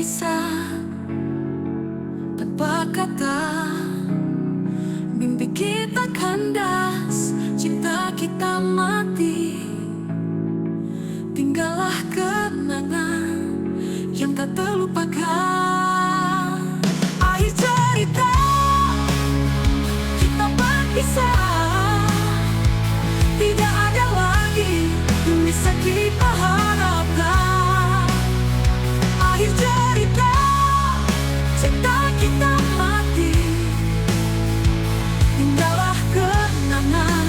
berpisah tanpa kata. Mimpi kita kandas, cinta kita mati. Tinggallah kenangan yang tak terlupakan. Akhir cerita, kita berpisah. Tidak ada lagi yang bisa kita harapkan. Akhir cerita, cinta kita mati. Tinggallah kenangan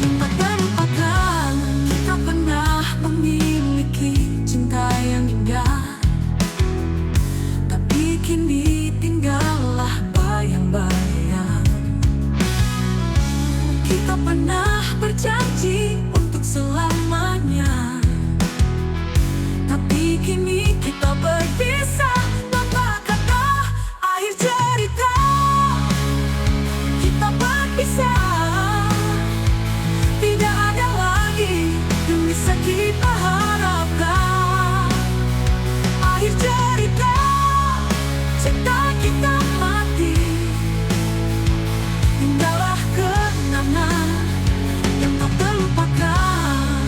yang tak terlupakan. Kita pernah memiliki cinta yang indah, tapi kini tinggallah bayang-bayang. Kita pernah berjanji untuk selamanya, tapi kini kita berpisah tanpa kata. Akhir cerita, kita berpisah. Tidak ada lagi yang bisa kita harapkan. Akhir cerita, cinta kita mati. Tinggallah kenangan yang tak terlupakan.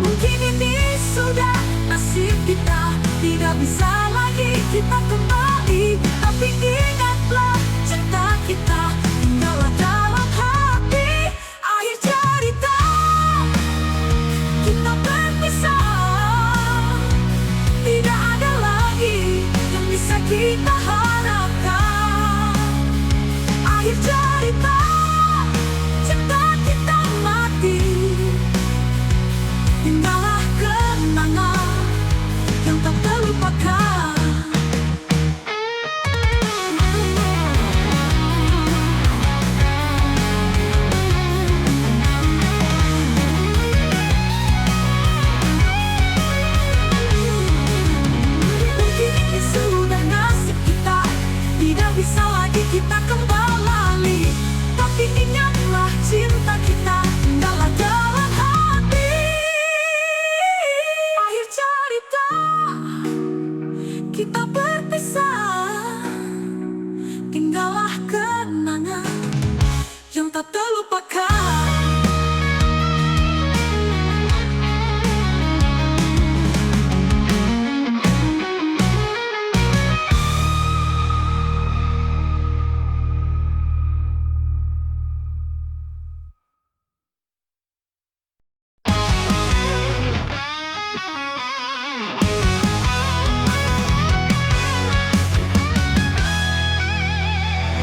Mungkin ini sudah nasib kita, tidak bisa lagi kita kembali. Tapi ingatlah, cinta kita tinggallah dalam hati. Akhir cerita, kita berpisah. Tidak ada lagi yang bisa kita harapkan. Akhir cerita, cinta kita mati. Tinggallah kenangan yang tak terlupakan. Mungkin ini sudah nasib kita, tidak bisa lagi kita kembali. Tapi ingatlah, cinta kita tinggallah dalam hati. Akhir cerita, kita berpisah. Tinggallah kenangan yang tak terlupakan.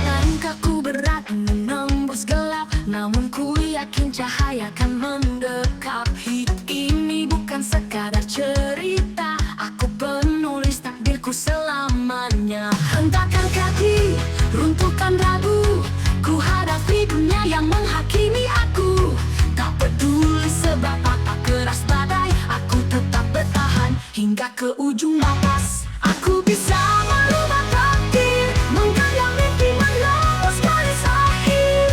Langkahku berat menembus gelap, namun ku yakin cahaya akan mendekat. Hidup ini bukan sekadar cerita, aku penulis takdirku selamanya. Hentakan kaki, runtuhkan ragu, ku hadapi dunia yang menghakimi aku. Tak peduli seberapa keras badai, aku tetap bertahan hingga ke ujung batas. Aku bisa merubah takdir, menggalang mimpi menembus garis akhir.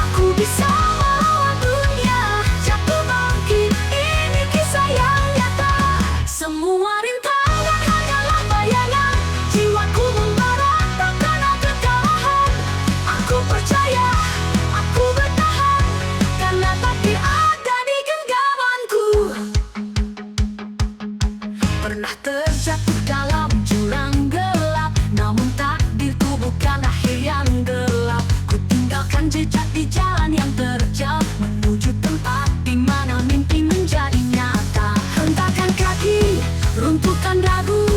Aku bisa melawan dunia, jatuh bangkit, ini kisah yang nyata. Semua rintangan hanyalah bayangan, jiwaku membara tak kenal kekalahan. Aku percaya, aku bertahan, karena takdir ada di genggamanku. Pernah terjatuh dalam jurang gelap, namun takdirku bukan akhir yang gelap. Ku tinggalkan jejak di jalan yang terjal, menuju tempat di mana mimpi menjadi nyata. Hentakan kaki, runtuhkan ragu,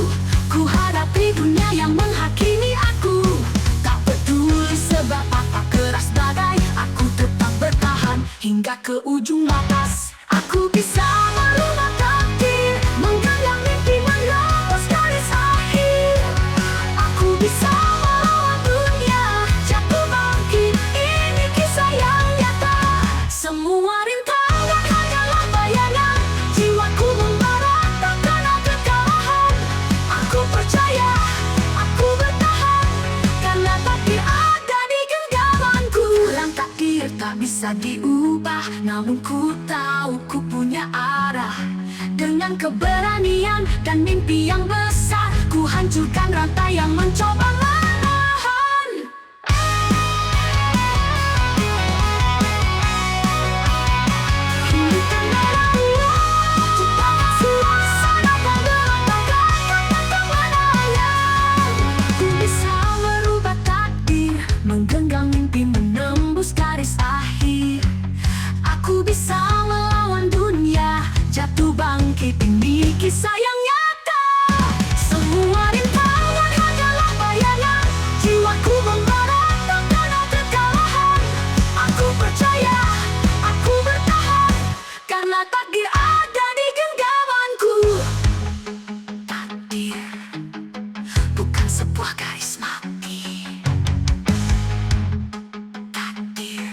ku hadapi dunia yang menghakimi aku. Tak peduli seberapa keras badai, aku tetap bertahan hingga ke ujung batas. Aku bisa merubah takdir, menggalang mimpi menembus garis akhir. Aku bisa melawan dunia, jatuh bangkit, ini kisah yang nyata. Semua rintangan hanyalah bayangan, jiwaku membara tak kenal kekalahan. Aku percaya, aku bertahan, karena takdir ada di genggamanku. Lang takdir tak bisa diubah, namun ku tahu ku punya arah. Dengan dengan keberanian dan mimpi yang besar, ku hancurkan rantai yang mencoba menahan. Hidupkan darahnya, ciptakan suasana penggelandangan kemenangan. Ku bisa merubah takdir, menggenggam mimpi menembus garis akhir. Aku bisa melawan dunia, jatuh bangkit, ini kisah yang nyata. Semua rintangan hanyalah bayangan, jiwaku membara tak kenal kekalahan. Aku percaya, aku bertahan, karena takdir ada di genggamanku. Takdir bukan sebuah garis mati. Takdir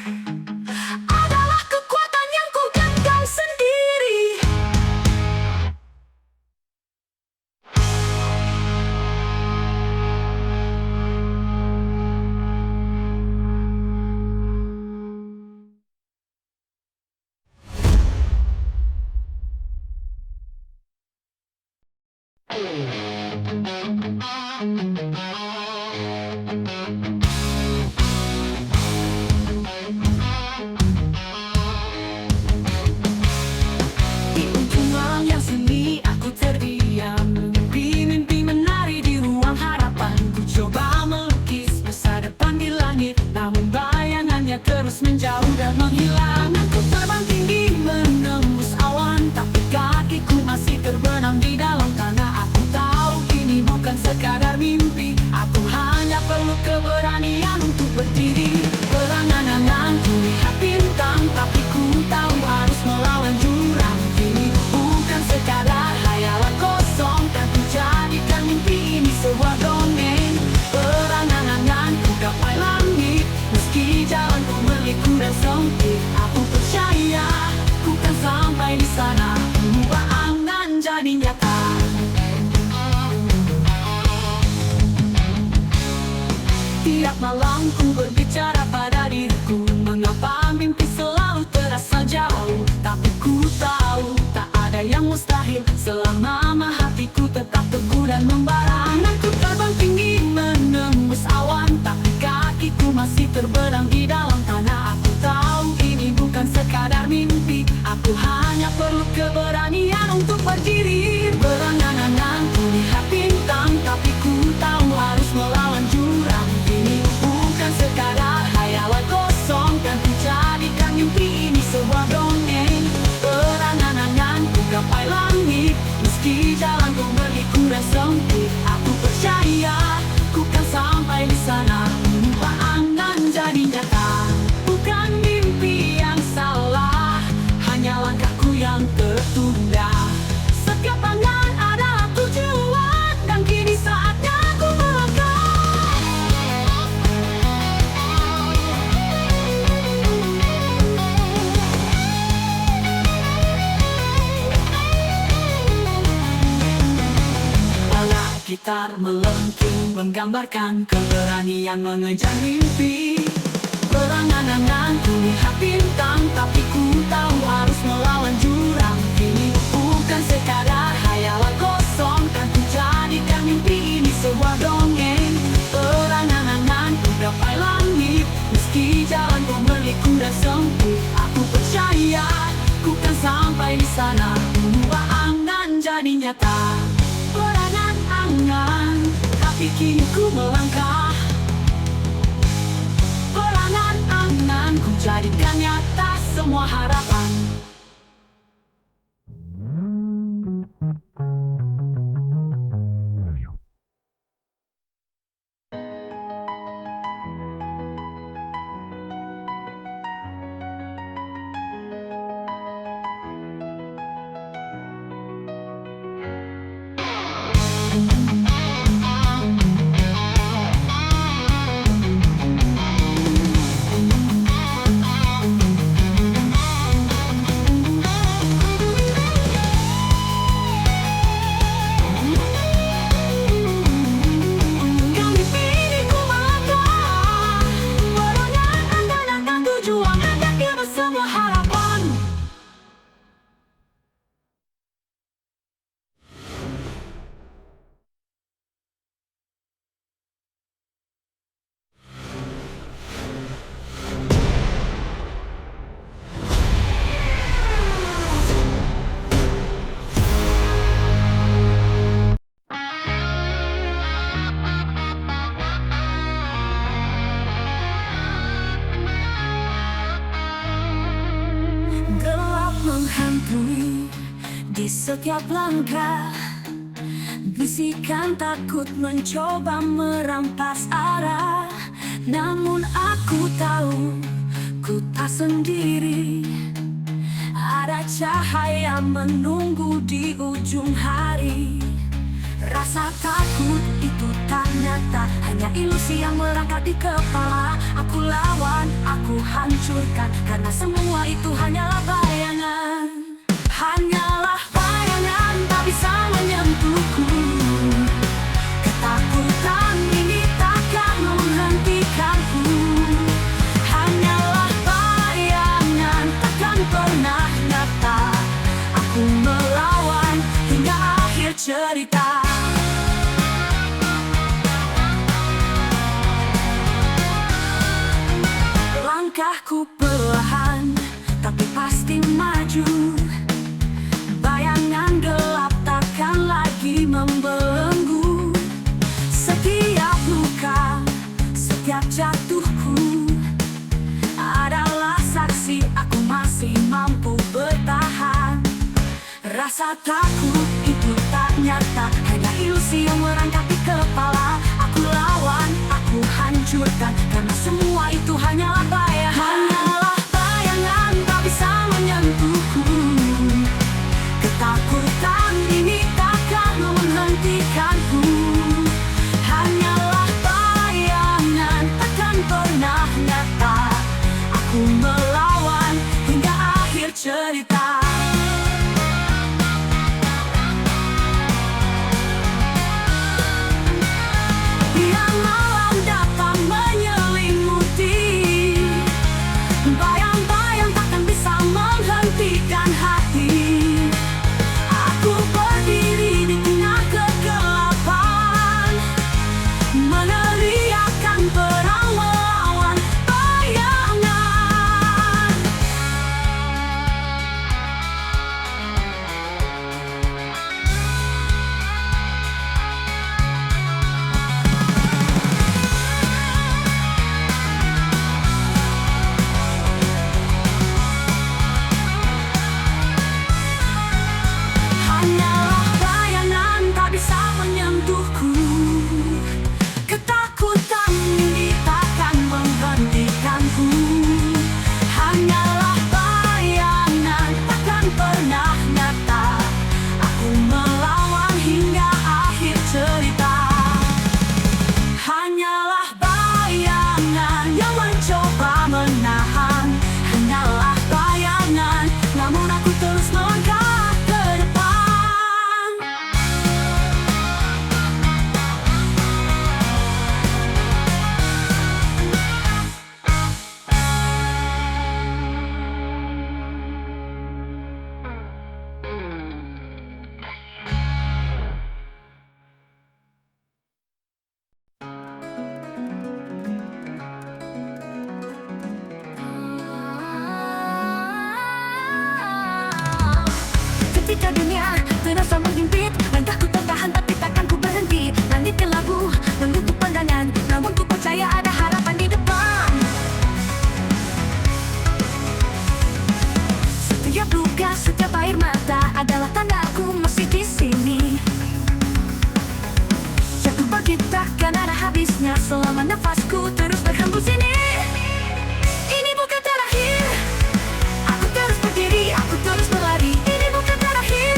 adalah kekuatan yang ku genggam sendiri. Di ujung ruang yang sunyi aku terdiam, mimpi-mimpi menari di ruang harapan. Ku coba melukis masa depan di langit, namun bayangannya terus menjauh dan menghilang. Aku terbang tinggi menembus awan, tapi kakiku masih terbenam di dalam tanah. Aku tahu ini bukan sekadar mimpi, aku hanya perlu keberanian untuk berdiri. Berangan-anganku lihat bintang, tapi ku tahu harus melawan jurang. Ini bukan sekadar hayalan kosong, dan ku jadikan mimpi ini sebuah dongeng. Berangan-anganku gapai langit, meski jalanku berliku dan sempit. Aku percaya ku kan sampai di sana, mengubah angan jadi nyata. Tiap malam ku berbicara pada diriku, mengapa mimpi selalu terasa jauh. Tapi ku tahu tak ada yang mustahil, selama hatiku tetap teguh dan membara. Anganku terbang tinggi menembus awan, tapi kakiku masih terbenam di dalam tanah. Aku tahu ini bukan sekadar mimpi, aku hanya perlu keberanian untuk berdiri. Berangan-anganku lihat bintang, tapi ku tahu harus melawan jurang. Ini bukan sekadar hayalan kosong, dan ku jadikan mimpi ini sebuah dongeng. Berangan-anganku gapai langit, meski jalanku berliku dan sempit. Aku percaya ku kan sampai di sana, mengubah angan jadi nyata. Bukan mimpi yang salah, hanya langkahku yang tertunda. Setiap angan adalah tujuan, dan kini saatnya ku melangkah. Ala gitar melengking menggambarkan keberanian mengejar mimpi. Berangan-anganku lihat bintang, tapi ku tahu harus melawan jurang. Ini bukan sekadar hayalan kosong, dan ku jadikan mimpi ini sebuah dongeng. Berangan-anganku gapai langit, meski jalanku berliku dan sempit. Aku percaya ku kan sampai di sana, mengubah angan jadi nyata. Berangan-angan, tapi kini ku melangkah. Berangan-angan, ku jadikan nyata semua harapan. Di setiap langkah, bisikan takut mencoba merampas arah. Namun aku tahu, ku tak sendiri. Ada cahaya menunggu di ujung hari. Rasa takut itu tak nyata, hanya ilusi yang merangkak di kepala. Aku lawan, aku hancurkan, karena semua itu hanyalah bayangan. Hanyalah bayangan, tak bisa menyentuhku. Ketakutan ini takkan menghentikanku. Hanyalah bayangan, takkan pernah nyata. Aku melawan hingga akhir cerita. Langkahku perlahan, tapi pasti maju. Bayangan gelap takkan lagi membelenggu. Setiap luka, setiap jatuhku adalah saksi aku masih mampu bertahan. Rasa takut itu tak nyata, hanya ilusi yang merangkak di kepala. Aku lawan, aku hancurkan, karena semua itu hanyalah bayangan. Hanyalah bayangan, tak bisa menyentuhku. Ketakutan ini takkan menghentikanku. Hanyalah bayangan, takkan pernah nyata. Aku melawan hingga akhir cerita. Biar malam dapat menyelimuti, bayang-bayang takkan bisa menghentikan hati. Aku berdiri di tengah kegelapan, meneriakkan perang melawan bayangan. Hanyalah bayangan, tak bisa menyentuhku. Ketakutan ini takkan menghentikanku. Hanyalah bayangan, takkan pernah nyata. Aku melawan hingga akhir cerita. Hanyalah bayangan yang mencoba menahan. Hanyalah bayangan, namun aku terus melangkah ke depan. Ketika dunia terasa menghimpit, langkahku tertahan tapi takkan ku berhenti. Langit kelabu menutup pandangan, namun ku percaya ada harapan di depan. Setiap luka, setiap air mata adalah tanda aku masih di sini. Jatuh bangkit takkan ada habisnya, selama nafasku terus berhembus ini. Ini bukan terakhir. Aku terus berdiri, aku terus berlari. Ini bukan terakhir.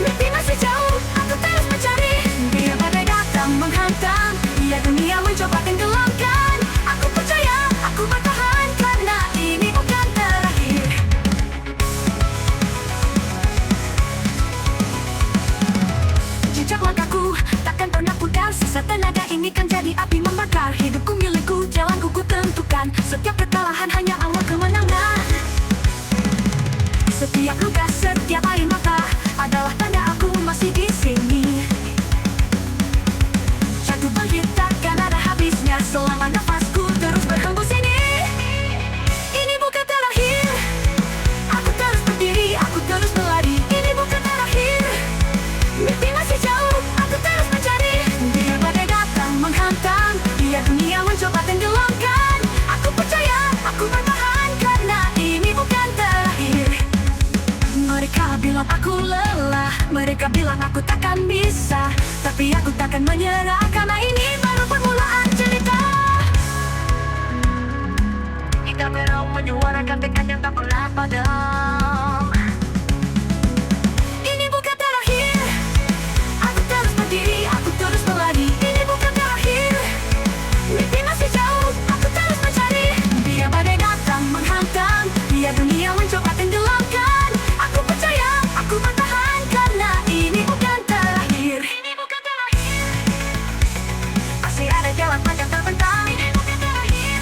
Mimpi masih jauh, aku terus mencari. Biar badai datang menghantam, biar dunia mencoba tenggelamkan. Aku percaya, aku bertahan, karena ini bukan terakhir. Jejak langkahku takkan pernah pudar. Sisa tenaga ini kan jadi api membakar. Hidupku milikku, jalanku ku tentukan. Setiap kekalahan hanya awal kemenangan. Setiap luka, setiap air mata adalah tanda aku masih di sini. Jatuh bangkit takkan ada habisnya, selama nafasku terus berhembus ini. Ini bukan terakhir. Aku terus berdiri, aku terus berlari. Ini bukan terakhir. Mimpi masih jauh, aku terus mencari. Biar badai datang menghantam, biar dunia mencoba tenggelamkan. Aku percaya, aku bertahan, karena ini bukan terakhir. Mereka bilang aku lelah, mereka bilang aku takkan bisa, tapi aku takkan menyerah karena ini baru permulaan cerita. Kita meraup menyuarakan tekad yang tak pernah padam. Ini bukan terakhir, aku terus berdiri, aku terus berlari. Ini bukan terakhir, mimpi masih jauh, aku terus mencari. Biar badai datang menghantam, biar dunia mencoba tenggelamkan, aku percaya, aku bertahan karena ini bukan terakhir. Ini bukan terakhir, masih ada jalan panjang terbentang. Ini bukan terakhir,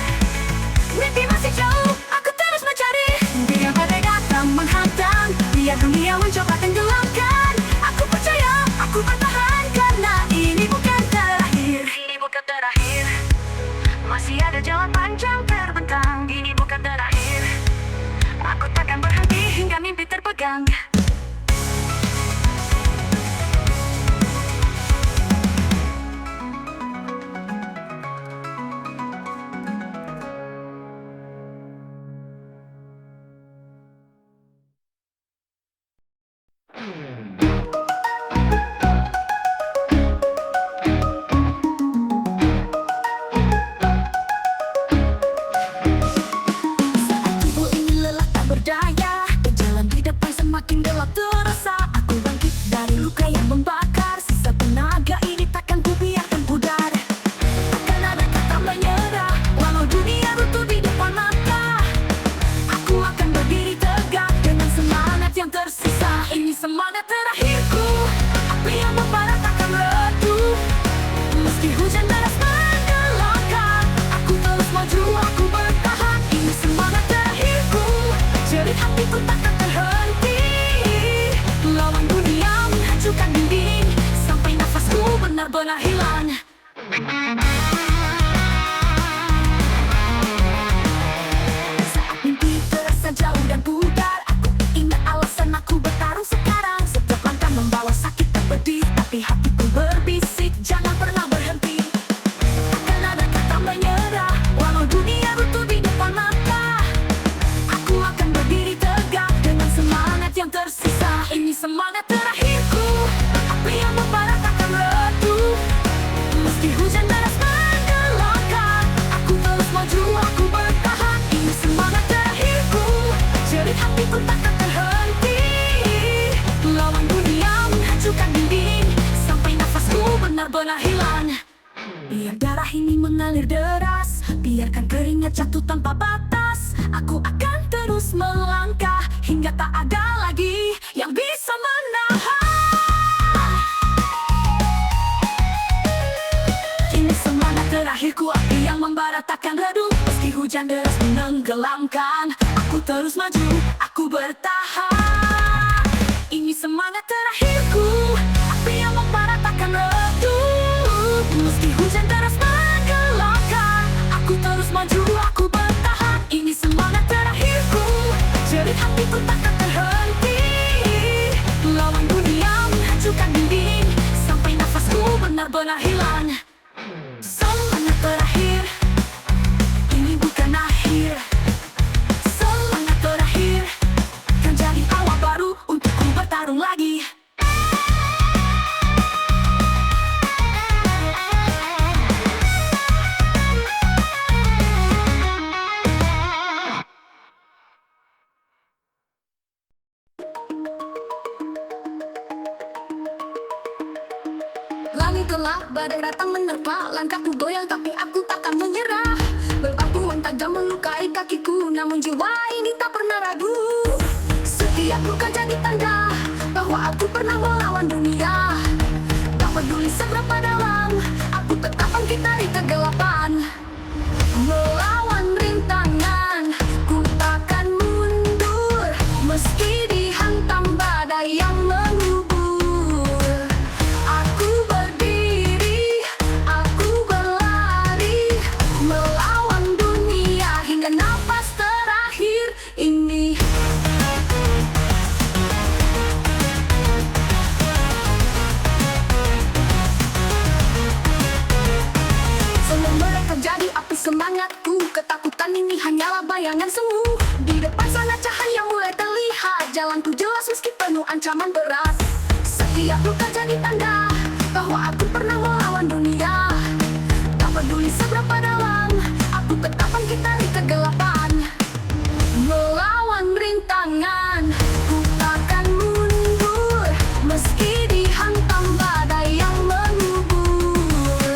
mimpi masih jauh, aku terus mencari. Biar badai datang menghantam, biar dunia mencoba tenggelamkan, aku percaya, aku bertahan karena ini bukan terakhir. Ini bukan terakhir, masih ada jalan panjang terbentang. Ini bukan terakhir, aku takkan berhenti hingga mimpi terpegang. Saat tubuh ini lelah tak berdaya, jalan di depan semakin gelap terasa. Aku bangkit dari luka yang membakar, sisa tenaga ini takkan ku biarkan pudar. Takkan ada kata menyerah, walau dunia runtuh di depan mata. Aku akan berdiri tegak dengan semangat yang tersisa. Ini semangat terakhirku, api yang membara takkan redup. Meski hujan deras menggelakan, aku terus maju, aku bertahan. Ini semangat terakhirku, jerit hatiku takkan terhenti. Lawan dunia menghancurkan dinding, sampai nafasku benar-benar hilang. Saat mimpi terasa jauh dan pudar, aku ingat alasan aku bertarung sekarang. Setiap langkah membawa sakit tak pedih, tapi hatiku berbisik, jangan pernah berhenti. Takkan ada kata menyerah, walau dunia runtuh di depan mata. Aku akan berdiri tegak dengan semangat yang tersisa. Ini semangat terakhirku, api yang membara takkan redup. Meski hujan deras menggelakan, aku terus maju, aku bertahan. Ini semangat terakhirku, jerit hatiku takkan terhenti. Lawan dunia menghancurkan dinding, sampai nafasku benar-benar hilang. Biar darah ini mengalir deras, biarkan keringat jatuh tanpa batas. Aku akan terus melangkah hingga tak ada lagi yang bisa menahan. Ini semangat terakhirku, api yang membara takkan redup. Meski hujan deras menenggelamkan, aku terus maju, aku bertahan. Ini semangat terakhirku, api yang membara takkan redup. Meski hujan deras menggelakan, aku terus maju, aku bertahan. Ini semangat terakhirku, jerit hatiku takkan terhenti. Lawan dunia menghancurkan dinding, sampai nafasku benar-benar hilang. Semangat terakhir, ini bukan akhir. Semangat terakhir, kan jadi awal baru untukku bertarung lagi. Langit gelap, badai datang menerpa, langkahku goyang tapi aku takkan menyerah. Bebatuan tajam melukai kakiku, namun jiwa ini tak pernah ragu. Setiap luka jadi tanda bahwa aku pernah melawan dunia. Tak peduli seberapa dalam, aku tetap bangkit dari kegelapan. Melawan rintangan, ku takkan mundur, meski dihantam badai yang mengubur. Aku berdiri, aku berlari, melawan dunia hingga nafas terakhir ini. Sebelum mereka jadi api semangatku, ketakutan ini hanyalah bayangan semu. Di depan sana cahaya mulai terlihat, jalanku jelas meski penuh ancaman berat. Setiap luka jadi tanda bahwa aku pernah melawan dunia. Tak peduli seberapa dalam, aku tetap bangkit dari kegelapan. Melawan rintangan, ku takkan mundur, meski dihantam badai yang mengubur.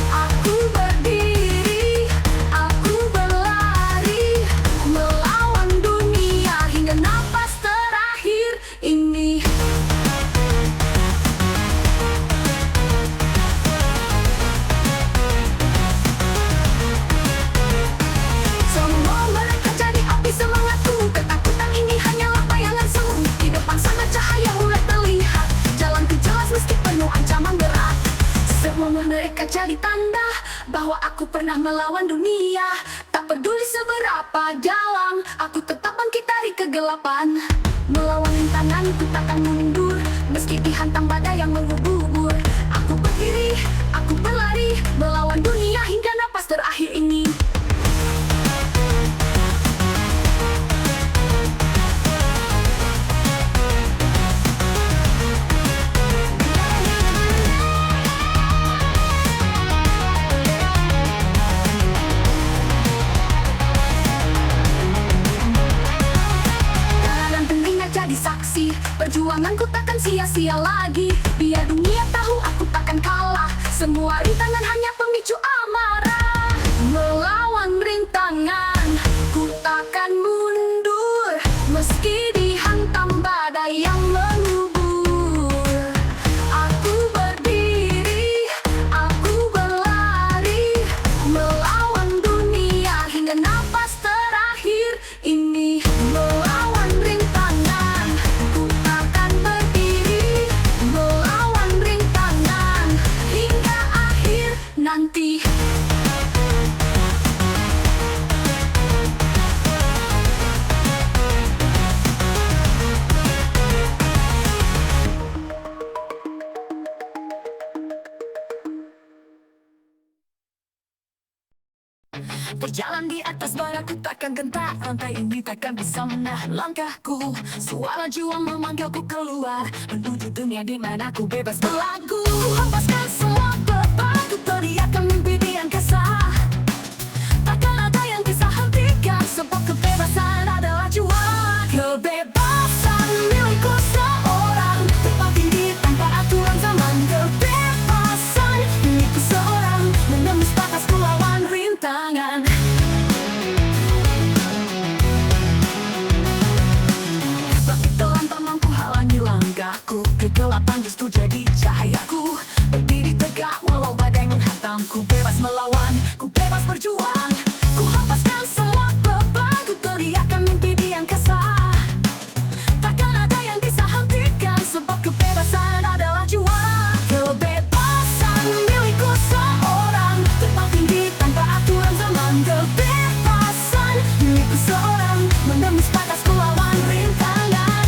Aku berdiri, aku berlari, melawan dunia hingga napas terakhir ini. Semua mereka jadi api semangatku. Ketakutan ini hanyalah bayangan semu. Di depan sana cahaya mulai terlihat. Jalanku jelas meski penuh ancaman berat. Semua mereka jadi tanda bahwa aku pernah melawan dunia. Tak peduli seberapa dalam, aku tetap bangkit dari kegelapan. Melawan rintangan, ku takkan mundur, meski dihantam badai yang mengubur. Aku berdiri, aku berlari, melawan dunia hingga napas terakhir ini. Dan telinga jadi saksi, perjuanganku takkan sia-sia lagi. Biar dunia tahu aku takkan kalah, semua rintangan hanya pemicu amarah. Melawan rintangan, ku takkan mundur, meski dihantam badai yang mengubur. Aku berdiri, aku berlari, melawan dunia hingga napas terakhir ini. Melawan rintangan, ku takkan berdiri, melawan rintangan hingga akhir nanti. Berjalan di atas bara, ku takkan gentar. Rantai ini takkan bisa menahan langkahku. Suara jiwa memanggilku keluar, menuju dunia di mana ku bebas berlagu. Ku hempaskan semua beban, ku teriakkan mimpi di angkasa. Takkan ada yang bisa hentikan, sebab kebebasan adalah jiwa. Kebebasan milikku seorang, terbang tinggi tanpa aturan zaman. Kebebasan milikku seorang, menembus batas ku lawan rintangan. Bangkit telan tak mampu halangi langkahku, kegelapan justru jadi cahayaku. Berdiri tegak walau badai menghantamku, bebas melawan, ku bebas berjuang. Ku hempaskan semua beban, ku teriakkan mimpi di angkasa. Takkan ada yang bisa hentikan, sebab kebebasan adalah jiwa. Kebebasan milikku seorang, terbang tinggi tanpa aturan zaman. Kebebasan milikku seorang, menembus batas ku lawan rintangan.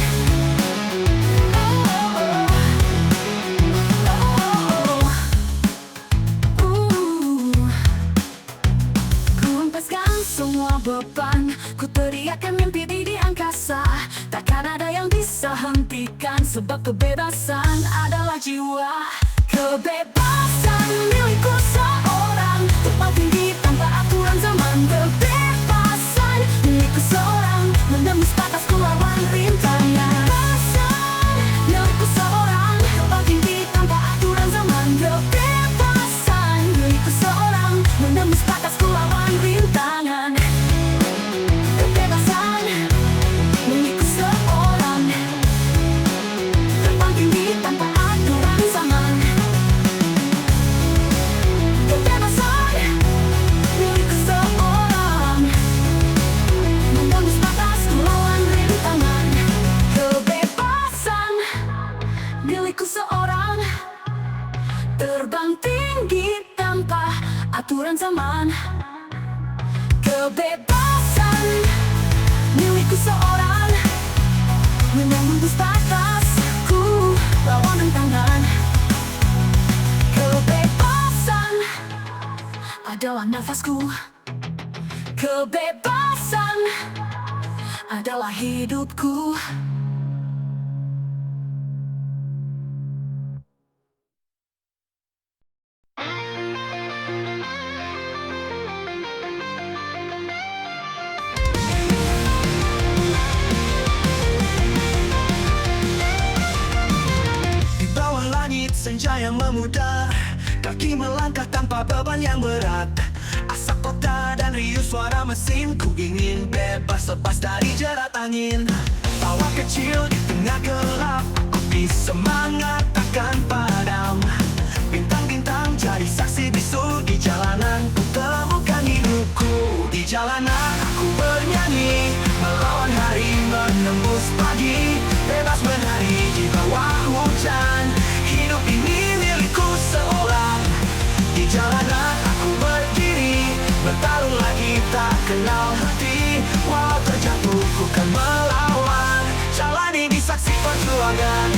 Ku hempaskan semua beban, ku teriakkan mimpi di angkasa. Takkan ada yang bisa hentikan, sebab kebebasan adalah jiwa. Kebebasan milikku seorang, terbang tinggi tanpa aturan zaman. Kebebasan milikku seorang, menembus batas ku lawan rintangan. Kebebasan milikku seorang, terbang tinggi tanpa aturan zaman. Kebebasan milikku seorang, menembus batas ku lawan rintangan. Kebebasan milikku seorang, terbang tinggi tanpa aturan zaman. Kebebasan milikku seorang, menembus batas ku lawan rintangan. Kebebasan milikku seorang, terbang tinggi tanpa aturan zaman. Kebebasan milikku seorang, menembus batasku lawan rintangan. Kebebasan adalah nafasku. Kebebasan. 'Kebebasan' adalah hidupku. 'Kebebasan' milikku seorang, terbang tinggi tanpa aturan zaman. 'Kebebasan' milikku seorang, menembus batasku lawan rintangan. 'Kebebasan' adalah nafasku. 'Kebebasan' adalah hidupku. 'Kebebasan' adalah hidupku. remaja yang memudar, kaki melangkah tanpa beban yang berat. Asap kota dan riuh suara mesin, ku ingin bebas lepas dari jerat angin. Tawa kecil di tengah gelap, api semangat takkan padam. Bintang-bintang jadi saksi bisu di jalanan, ku temukan hidupku. Di jalanan aku bernyanyi, melawan hari menembus pagi. Bebas menari di bawah hujan, hidup ini milikku seorang. Di jalanan aku berdiri, bertarung lagi tak kenal henti. Walau terjatuh ku kan melawan, jalani di saksi perjuangan.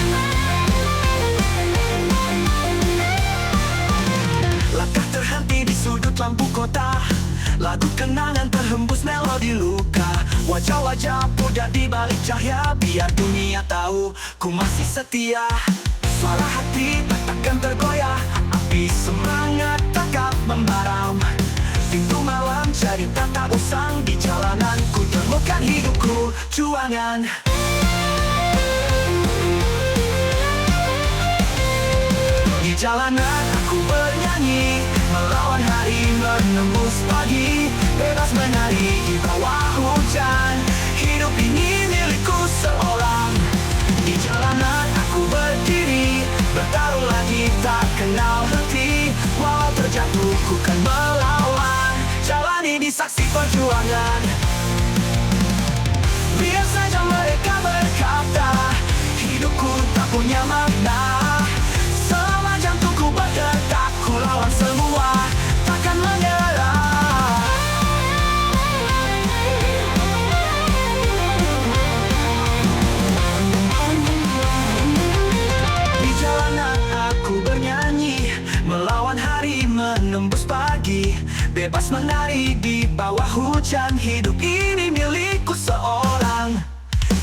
Langkah terhenti di sudut lampu kota, lagu kenangan terhembus melodi luka. Wajah-wajah pudar di balik cahaya, biar dunia tahu ku masih setia. Suara hati takkan tergoyah, api semangat takkan membara. Pintu malam jadi tak usang, di jalanan ku temukan hidupku juangan. Di jalanan aku bernyanyi, melawan hari menembus pagi. Bebas menari di bawah hujan, hidup ini milikku seorang. Di jalanan aku berdiri, bertarung lagi tak kenal henti. Walau terjatuh ku kan melawan, jalani di saksi perjuangan. Biar saja mereka berkata, hidupku tak punya makna. Selama jantungku berdetak, ku lawan semua, takkan menyerah. Di jalanan aku bernyanyi, melawan hari menembus pagi. Bebas menari di bawah hujan, hidup ini milikku seorang.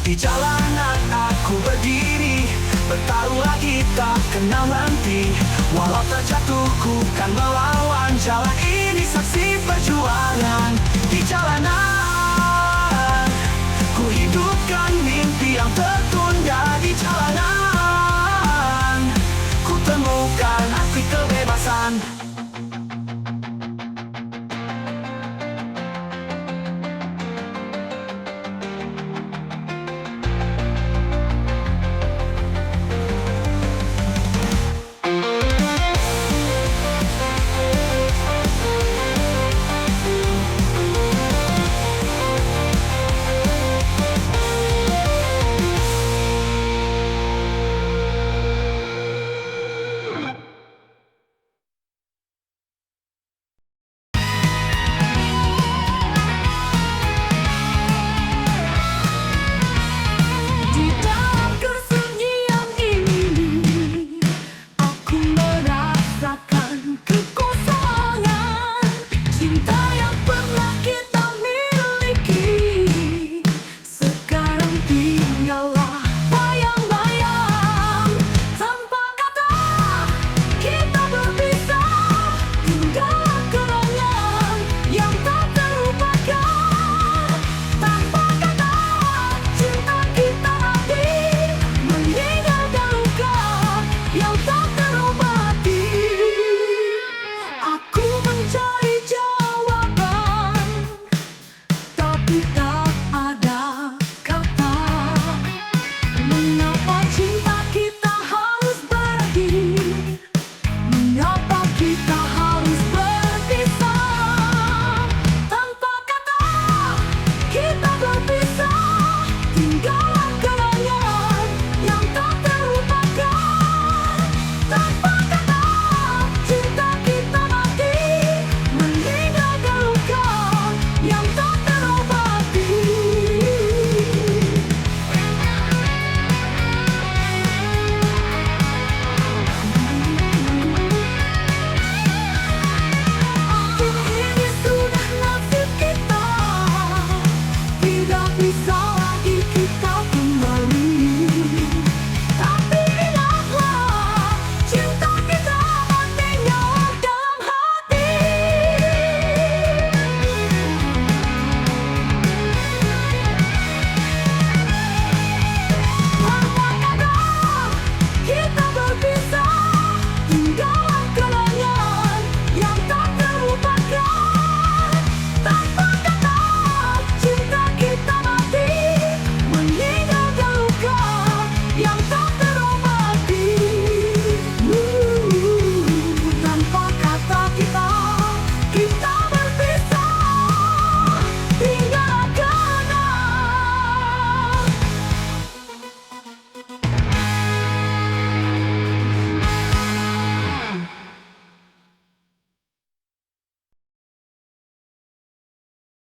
Di jalanan aku berdiri, bertarung lagi tak kenal henti. Walau terjatuh ku kan melawan, jalan ini saksi perjuangan. Di jalanan ku hidupkan mimpi yang tertulis.